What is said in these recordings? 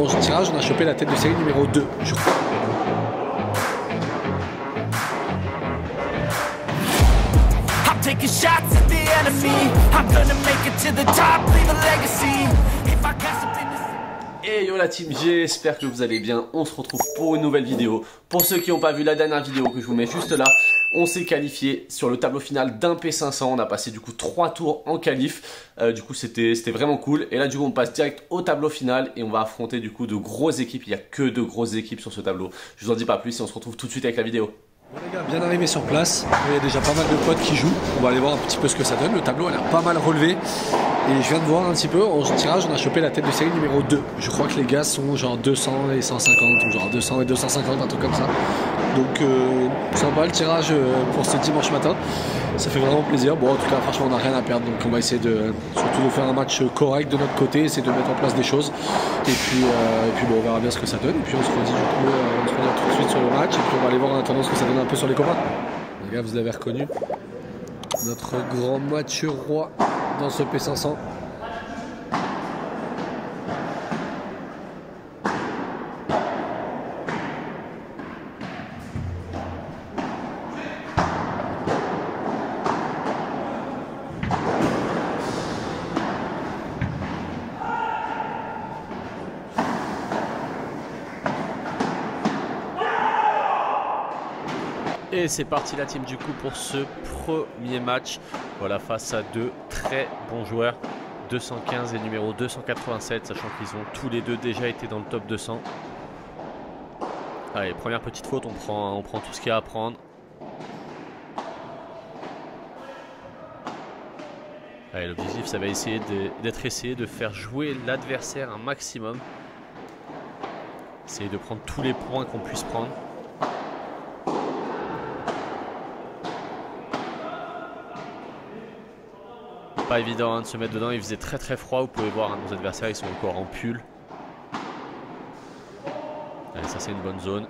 11 tirages, on a chopé la tête de série numéro 2, je crois. Taking shots at the enemy. I'm gonna make it to the top, leave a legacy. If I got something to say. Et yo la team, j'espère que vous allez bien. On se retrouve pour une nouvelle vidéo. Pour ceux qui n'ont pas vu la dernière vidéo que je vous mets juste là, on s'est qualifié sur le tableau final d'un P500. On a passé du coup 3 tours en qualif. Du coup c'était vraiment cool. Et là du coup on passe direct au tableau final et on va affronter du coup de grosses équipes. Il n'y a que de grosses équipes sur ce tableau. Je vous en dis pas plus et on se retrouve tout de suite avec la vidéo. Bon les gars, bien arrivé sur place, il y a déjà pas mal de potes qui jouent, on va aller voir un petit peu ce que ça donne, le tableau a l'air pas mal relevé et je viens de voir un petit peu, en tirage on a chopé la tête de série numéro 2, je crois que les gars sont genre 200 et 150 ou genre 200 et 250, un truc comme ça, donc sympa le tirage pour ce dimanche matin, ça fait vraiment plaisir, bon en tout cas franchement on n'a rien à perdre donc on va essayer surtout de faire un match correct de notre côté, essayer de mettre en place des choses et puis bon, on verra bien ce que ça donne et puis on se redit du coup on se redit tout de suite sur le match et puis on va aller voir en attendant ce que ça donne un peu sur les copains. Les gars vous l'avez reconnu, notre grand match roi dans ce P500. Et c'est parti la team du coup pour ce premier match. Voilà, face à deux très bons joueurs, 215 et numéro 287, sachant qu'ils ont tous les deux déjà été dans le top 200. Allez, première petite faute, on prend tout ce qu'il y a à prendre. Allez, l'objectif ça va essayer d'être de faire jouer l'adversaire un maximum. Essayer de prendre tous les points qu'on puisse prendre. Pas évident hein, de se mettre dedans, il faisait très froid, vous pouvez voir hein, nos adversaires ils sont encore en pull. Allez, ça c'est une bonne zone.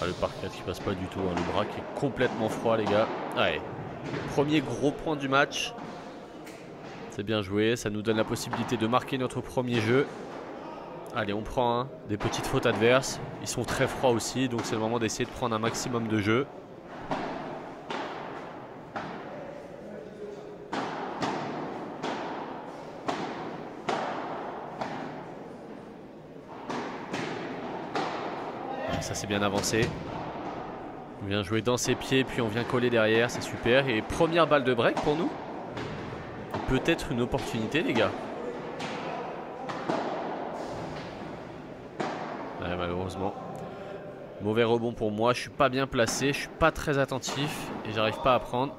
Ah, le parquet qui passe pas du tout, hein, le bras qui est complètement froid les gars. Allez, premier gros point du match. C'est bien joué, ça nous donne la possibilité de marquer notre premier jeu. Allez, on prend hein, des petites fautes adverses. Ils sont très froids aussi, donc c'est le moment d'essayer de prendre un maximum de jeux. Ça c'est bien avancé. On vient jouer dans ses pieds, puis on vient coller derrière, c'est super. Et première balle de break pour nous. Peut-être une opportunité les gars. Ouais, malheureusement. Mauvais rebond pour moi, je suis pas bien placé, je suis pas très attentif et j'arrive pas à prendre.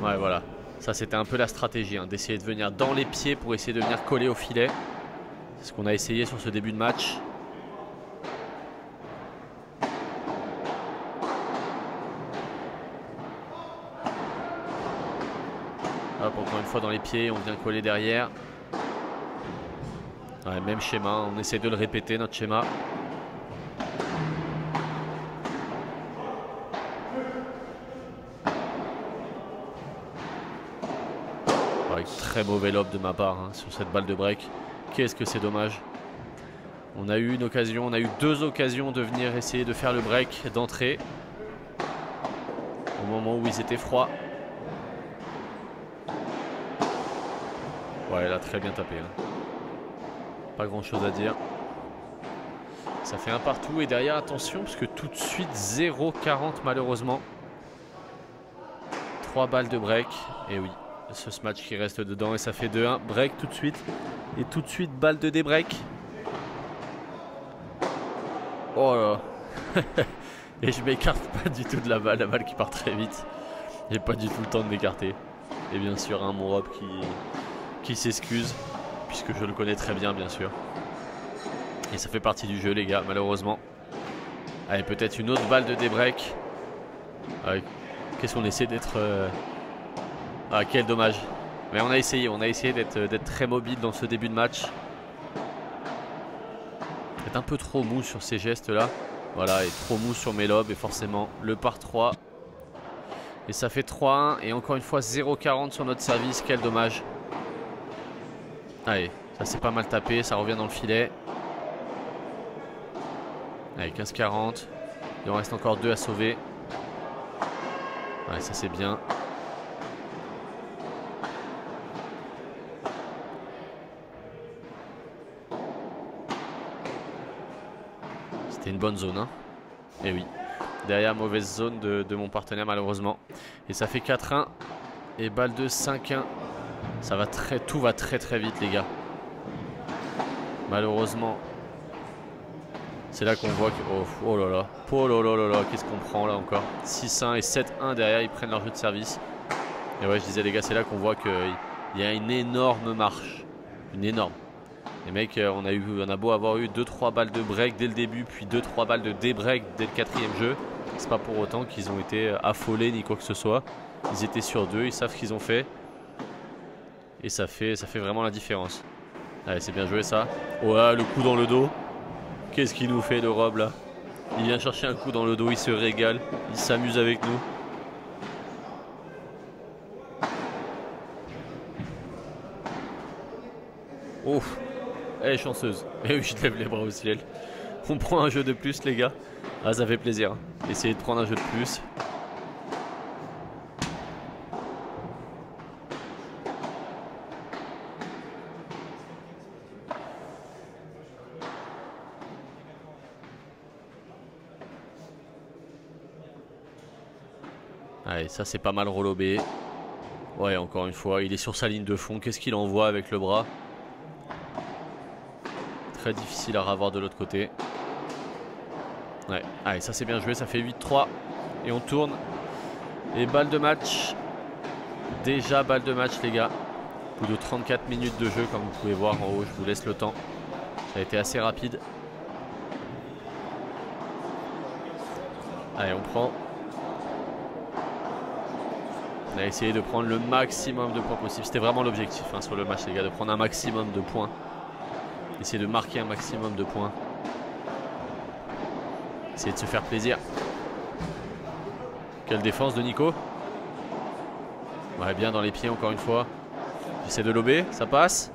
Ouais voilà, ça c'était un peu la stratégie, hein, d'essayer de venir dans les pieds pour essayer de venir coller au filet. C'est ce qu'on a essayé sur ce début de match. Hop, encore une fois dans les pieds, on vient coller derrière. Ouais, même schéma, on essaie de le répéter notre schéma. Ouais, très mauvais lob de ma part hein, sur cette balle de break. Qu'est-ce que c'est dommage. On a eu une occasion, on a eu deux occasions de venir essayer de faire le break d'entrée. Au moment où ils étaient froids. Ouais, elle a très bien tapé. Hein. Pas grand chose à dire. Ça fait un partout et derrière, attention, parce que tout de suite 0,40 malheureusement. 3 balles de break. Et oui, ce match qui reste dedans et ça fait 2-1. Break tout de suite. Et tout de suite, balle de débreak. Oh là. Et je m'écarte pas du tout de la balle qui part très vite. J'ai pas du tout le temps de m'écarter. Et bien sûr, un Monrob qui s'excuse, puisque je le connais très bien sûr. Et ça fait partie du jeu les gars, malheureusement. Allez, peut-être une autre balle de débreak. Qu'est-ce qu'on essaie d'être... Ah, quel dommage. Mais on a essayé d'être très mobile dans ce début de match. D'être un peu trop mou sur ces gestes là. Voilà, et trop mou sur mes lobes et forcément le par 3. Et ça fait 3-1 et encore une fois 0-40 sur notre service, quel dommage. Allez, ça c'est pas mal tapé, ça revient dans le filet. Allez, 15-40. Il en reste encore 2 à sauver. Allez, ça c'est bien. C'était une bonne zone, hein. Et oui. Derrière, mauvaise zone de mon partenaire malheureusement. Et ça fait 4-1. Et balle de 5-1. Ça va tout va très très vite les gars. Malheureusement. C'est là qu'on voit que... Oh là là. Oh là là là là. Qu'est-ce qu'on prend là encore. 6-1 et 7-1 derrière. Ils prennent leur jeu de service. Et ouais, je disais les gars, c'est là qu'on voit qu'il y a une énorme marche. Une énorme. Les mecs, on a beau avoir eu 2-3 balles de break dès le début, puis 2-3 balles de débreak dès le 4e jeu. C'est pas pour autant qu'ils ont été affolés ni quoi que ce soit. Ils étaient sur 2, ils savent ce qu'ils ont fait. Et ça fait vraiment la différence. Allez, c'est bien joué ça. Oh là, le coup dans le dos. Qu'est-ce qu'il nous fait le Rob là? Il vient chercher un coup dans le dos, il se régale. Il s'amuse avec nous. Ouf. Elle est chanceuse. Et oui, je lève les bras au ciel. On prend un jeu de plus les gars. Ah, ça fait plaisir. Essayez de prendre un jeu de plus. Allez, ça c'est pas mal relobé. Ouais, encore une fois, il est sur sa ligne de fond. Qu'est-ce qu'il envoie avec le bras? Très difficile à revoir de l'autre côté. Ouais, allez, ça c'est bien joué, ça fait 8-3. Et on tourne. Et balle de match. Déjà balle de match les gars. Plus de 34 minutes de jeu comme vous pouvez voir en haut, je vous laisse le temps. Ça a été assez rapide. Allez, on prend. On a essayé de prendre le maximum de points possible. C'était vraiment l'objectif hein, sur le match les gars, de prendre un maximum de points. Essayer de marquer un maximum de points. Essayer de se faire plaisir. Quelle défense de Nico. Ouais, bien dans les pieds encore une fois. J'essaie de lober, ça passe.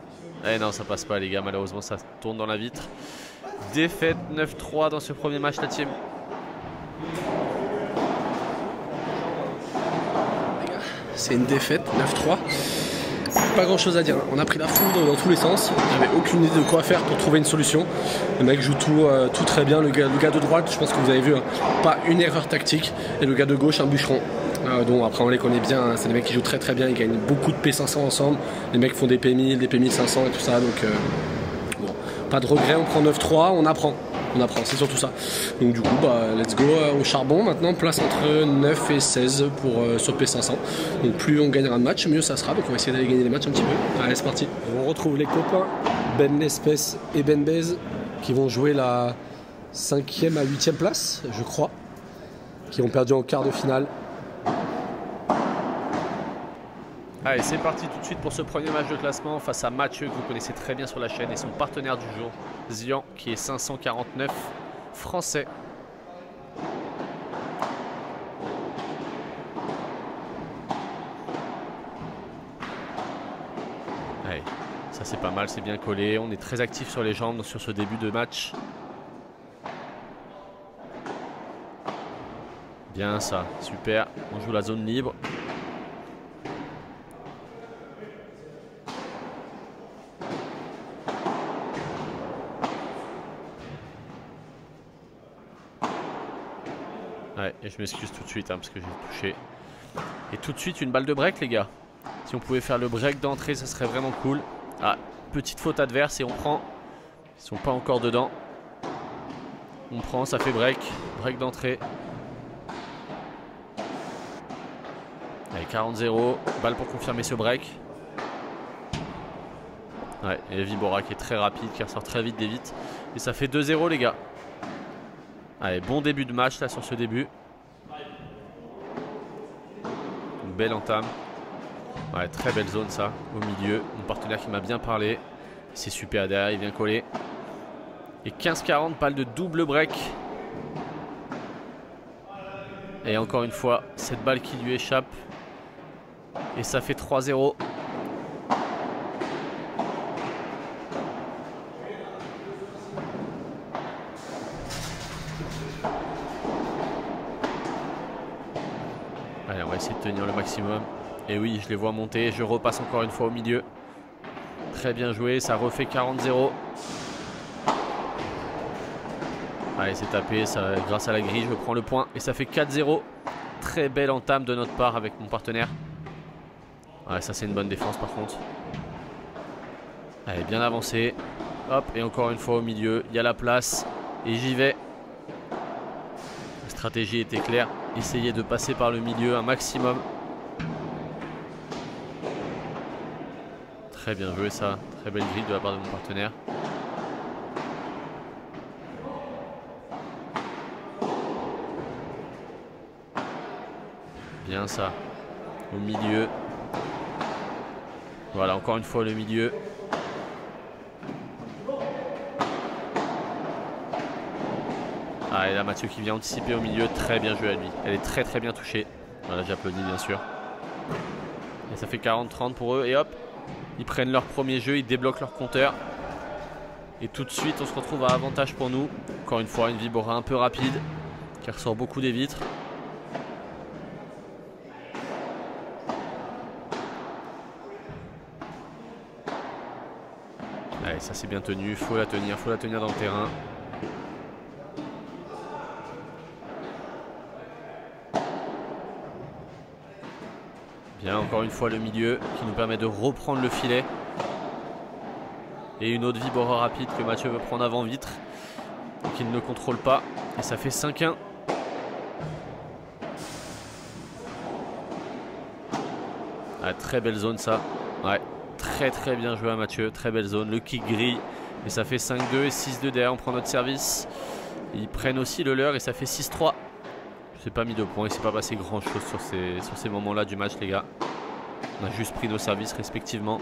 Eh non, ça passe pas les gars, malheureusement ça tourne dans la vitre. Défaite 9-3 dans ce premier match la team. C'est une défaite, 9-3. Pas grand chose à dire, on a pris la foudre dans tous les sens, j'avais aucune idée de quoi faire pour trouver une solution. Le mec joue tout très bien, le gars de droite, je pense que vous avez vu, hein, pas une erreur tactique, et le gars de gauche un bûcheron. Donc après on les connaît bien, hein, c'est des mecs qui jouent très très bien, ils gagnent beaucoup de P500 ensemble, les mecs font des P1000, des P1500 et tout ça, donc bon, pas de regret, on prend 9-3, on apprend, c'est surtout ça. Donc du coup, let's go au charbon maintenant, place entre 9 et 16 pour sur P500. Donc plus on gagnera de matchs, mieux ça sera. Donc on va essayer d'aller gagner les matchs un petit peu. Allez, c'est parti. On retrouve les copains Ben Lespès et Ben Bez qui vont jouer la 5e à 8e place, je crois, qui ont perdu en quart de finale. Allez, c'est parti tout de suite pour ce premier match de classement face à Mathieu que vous connaissez très bien sur la chaîne et son partenaire du jour, Zian, qui est 549 français. Allez, ça c'est pas mal, c'est bien collé. On est très actif sur les jambes sur ce début de match. Bien ça, super. On joue la zone libre. Ouais, et je m'excuse tout de suite hein, parce que j'ai touché. Et tout de suite une balle de break les gars. Si on pouvait faire le break d'entrée, ça serait vraiment cool. Ah, petite faute adverse et on prend. Ils sont pas encore dedans. On prend, ça fait break. Break d'entrée. Allez, 40-0. Balle pour confirmer ce break. Ouais, et Vibora qui est très rapide, qui ressort très vite des vites. Et ça fait 2-0 les gars. Allez, bon début de match là sur ce début. Une belle entame. Ouais, très belle zone ça, au milieu. Mon partenaire qui m'a bien parlé. C'est super derrière, il vient coller. Et 15-40, balle de double break. Et encore une fois, cette balle qui lui échappe. Et ça fait 3-0. Allez, on va essayer de tenir le maximum. Et oui, je les vois monter. Je repasse encore une fois au milieu. Très bien joué, ça refait 40-0. Allez, c'est tapé, ça, grâce à la grille, je prends le point. Et ça fait 4-0. Très belle entame de notre part avec mon partenaire. Ouais, ça c'est une bonne défense par contre. Allez, bien avancé. Hop, et encore une fois au milieu. Il y a la place. Et j'y vais. La stratégie était claire. Essayer de passer par le milieu un maximum. Très bien joué ça. Très belle grille de la part de mon partenaire. Bien ça. Au milieu. Voilà, encore une fois le milieu. Ah, et là Mathieu qui vient anticiper au milieu. Très bien joué à lui. Elle est très très bien touchée. Voilà, j'applaudis bien sûr. Et ça fait 40-30 pour eux. Et hop, ils prennent leur premier jeu. Ils débloquent leur compteur. Et tout de suite, on se retrouve à avantage pour nous. Encore une fois, une Vibora un peu rapide. Qui ressort beaucoup des vitres. Allez, ça c'est bien tenu, faut la tenir dans le terrain. Bien, encore une fois le milieu qui nous permet de reprendre le filet. Et une autre Vibora rapide que Mathieu veut prendre avant vitre. Et qu'il ne contrôle pas. Et ça fait 5-1. Ah, très belle zone ça. Ouais. Très très bien joué à Mathieu, très belle zone, le kick grille et ça fait 5-2 et 6-2 derrière, on prend notre service. Et ils prennent aussi le leur et ça fait 6-3. Je n'ai pas mis de points, il ne s'est pas passé grand chose sur ces moments là du match les gars. On a juste pris nos services respectivement.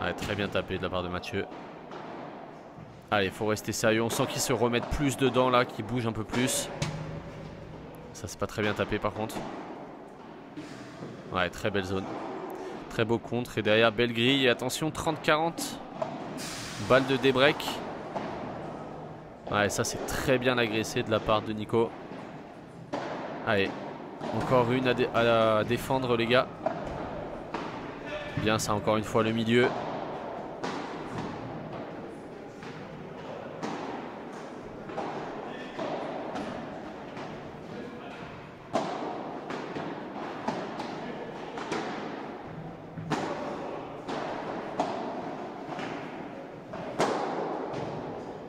Ouais, très bien tapé de la part de Mathieu. Allez, il faut rester sérieux, on sent qu'ils se remettent plus dedans là, qu'ils bougent un peu plus. Ça c'est pas très bien tapé par contre. Ouais, très belle zone. Très beau contre. Et derrière, belle grille. Et attention, 30-40. Balle de débreak. Ouais, ça c'est très bien agressé de la part de Nico. Allez, encore une à défendre les gars. Bien ça, encore une fois le milieu.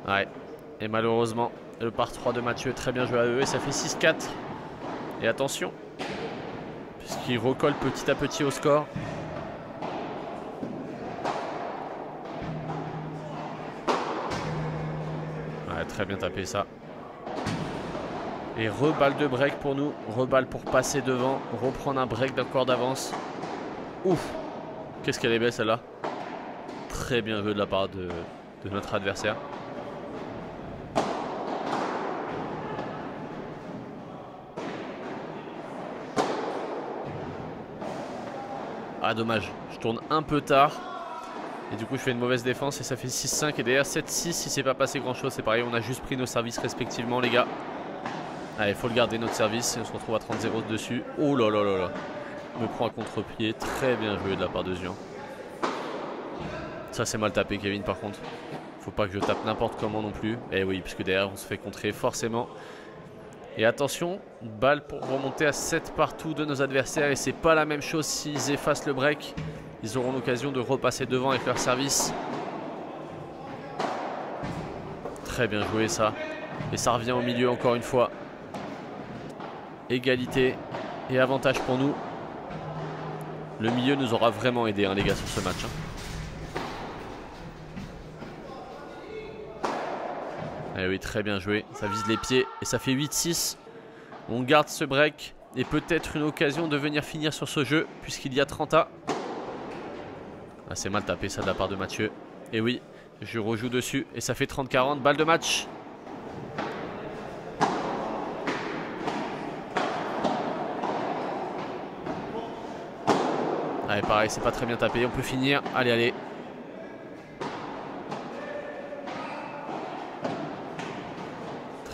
Ouais, et malheureusement, le par 3 de Mathieu, très bien joué à eux, et ça fait 6-4. Et attention, puisqu'il recolle petit à petit au score. Ouais, très bien tapé ça. Et reballe de break pour nous, reballe pour passer devant, reprendre un break d'un corps d'avance. Ouf, qu'est-ce qu'elle est belle celle-là. Très bien joué de la part de notre adversaire. Ah dommage, je tourne un peu tard. Et du coup je fais une mauvaise défense et ça fait 6-5. Et derrière 7-6 si c'est pas passé grand chose. C'est pareil, on a juste pris nos services respectivement les gars. Allez, il faut le garder notre service. Et on se retrouve à 30-0 dessus. Oh là là là là. Me prend à contre-pied. Très bien joué de la part de Zian. Ça c'est mal tapé Kevin par contre. Faut pas que je tape n'importe comment non plus. Et oui, puisque derrière on se fait contrer forcément. Et attention, balle pour remonter à 7 partout de nos adversaires. Et c'est pas la même chose s'ils effacent le break. Ils auront l'occasion de repasser devant avec leur service. Très bien joué ça. Et ça revient au milieu encore une fois. Égalité et avantage pour nous. Le milieu nous aura vraiment aidé hein, les gars sur ce match. Eh oui, très bien joué. Ça vise les pieds et ça fait 8-6. On garde ce break et peut-être une occasion de venir finir sur ce jeu puisqu'il y a 30 A. Ah, c'est mal tapé ça de la part de Mathieu. Et oui, je rejoue dessus et ça fait 30-40. Balle de match. Allez, pareil, c'est pas très bien tapé. On peut finir. Allez, allez.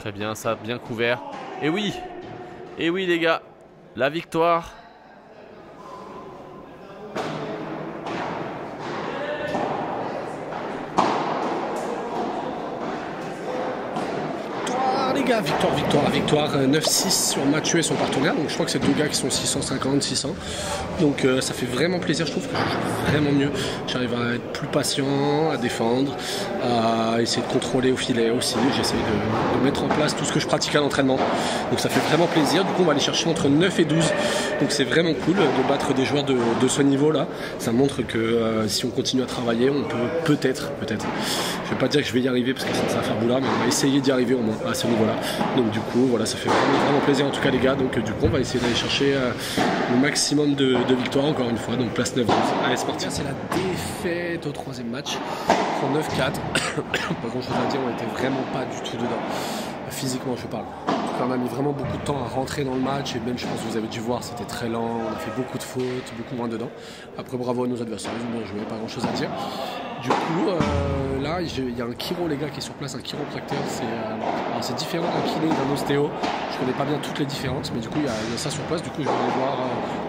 Très bien, ça, bien couvert. Et oui, les gars, la victoire. Les gars, victoire, 9-6 sur Mathieu et son partenaire, donc je crois que c'est deux gars qui sont 650, 600, donc ça fait vraiment plaisir, je trouve que je joue vraiment mieux, j'arrive à être plus patient, à défendre, à essayer de contrôler au filet aussi, j'essaie de mettre en place tout ce que je pratique à l'entraînement, donc ça fait vraiment plaisir. Du coup on va aller chercher entre 9 et 12, donc c'est vraiment cool de battre des joueurs de ce niveau là, ça montre que si on continue à travailler, on peut peut-être, je vais pas dire que je vais y arriver parce que ça va faire boulard, mais on va essayer d'y arriver au moins à ce niveau là. Donc du coup voilà, ça fait vraiment plaisir en tout cas les gars, donc du coup on va essayer d'aller chercher le maximum de victoires encore une fois, donc place 9-12. Allez c'est parti. C'est la défaite au troisième match en 9-4. Pas grand chose à dire, on était vraiment pas du tout dedans, physiquement je parle. On a mis vraiment beaucoup de temps à rentrer dans le match et même je pense que vous avez dû voir, c'était très lent, on a fait beaucoup de fautes, beaucoup moins dedans. Après bravo à nos adversaires, ils ont bien joué, pas grand chose à dire. Du coup là il y a un chiro les gars qui est sur place, un chiropracteur, c'est différent d'un kiné et d'un ostéo. Je connais pas bien toutes les différences, mais du coup il y a ça sur place, du coup je vais aller voir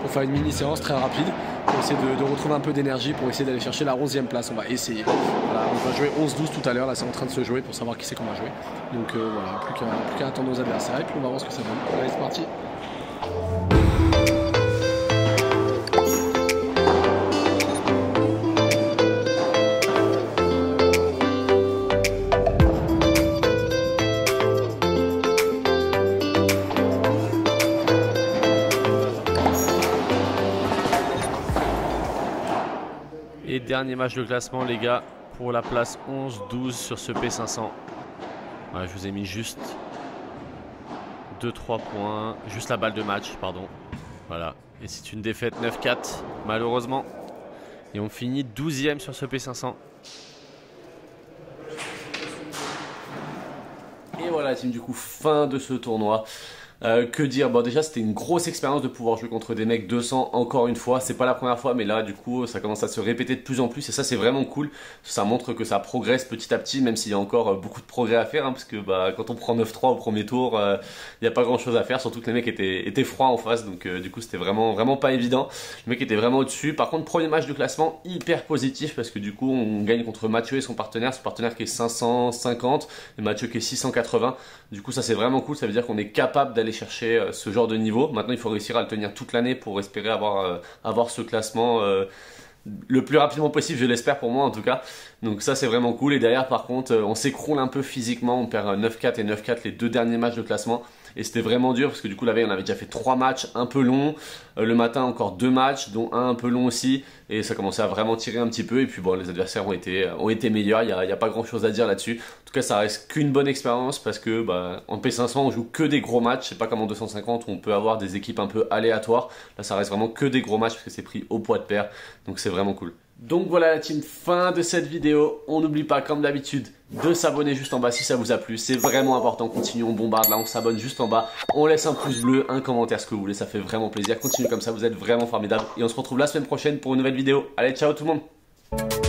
pour faire une mini séance très rapide, pour essayer de retrouver un peu d'énergie, pour essayer d'aller chercher la 11e place, on va essayer. Voilà, on va jouer 11-12 tout à l'heure, là c'est en train de se jouer pour savoir qui c'est qu'on va jouer. Donc voilà, plus qu'à attendre nos adversaires et puis on va voir ce que ça donne. Allez c'est parti. Et dernier match de classement les gars, pour la place 11-12 sur ce P500. Ouais, je vous ai mis juste 2-3 points, juste la balle de match, pardon. Voilà, et c'est une défaite 9-4 malheureusement. Et on finit 12e sur ce P500. Et voilà team, du coup fin de ce tournoi. Que dire, bon déjà c'était une grosse expérience de pouvoir jouer contre des mecs 200 encore une fois, c'est pas la première fois mais là du coup ça commence à se répéter de plus en plus et ça c'est vraiment cool, ça montre que ça progresse petit à petit même s'il y a encore beaucoup de progrès à faire hein, parce que bah, quand on prend 9-3 au premier tour il n'y a pas grand chose à faire, surtout que les mecs étaient froids en face donc du coup c'était vraiment pas évident, le mec était vraiment au dessus. Par contre premier match de classement hyper positif parce que du coup on gagne contre Mathieu et son partenaire qui est 550 et Mathieu qui est 680, du coup ça c'est vraiment cool, ça veut dire qu'on est capable d'aller chercher ce genre de niveau. Maintenant il faut réussir à le tenir toute l'année pour espérer avoir ce classement le plus rapidement possible, je l'espère pour moi en tout cas. Donc ça c'est vraiment cool. Et derrière par contre on s'écroule un peu physiquement, on perd 9-4 et 9-4 les deux derniers matchs de classement. Et c'était vraiment dur parce que du coup la veille on avait déjà fait 3 matchs un peu longs, le matin encore 2 matchs dont un peu long aussi, et ça commençait à vraiment tirer un petit peu. Et puis bon, les adversaires ont été meilleurs, il y a pas grand chose à dire là-dessus. En tout cas ça reste qu'une bonne expérience parce que bah, en P500 on joue que des gros matchs, c'est pas comme en 250 où on peut avoir des équipes un peu aléatoires. Là ça reste vraiment que des gros matchs parce que c'est pris au poids de pair, donc c'est vraiment cool. Donc voilà la team, fin de cette vidéo. On n'oublie pas comme d'habitude de s'abonner juste en bas si ça vous a plu, c'est vraiment important. Continuons, on bombarde là, on s'abonne juste en bas, on laisse un pouce bleu, un commentaire, ce que vous voulez, ça fait vraiment plaisir. Continuez comme ça, vous êtes vraiment formidables et on se retrouve la semaine prochaine pour une nouvelle vidéo. Allez, ciao tout le monde.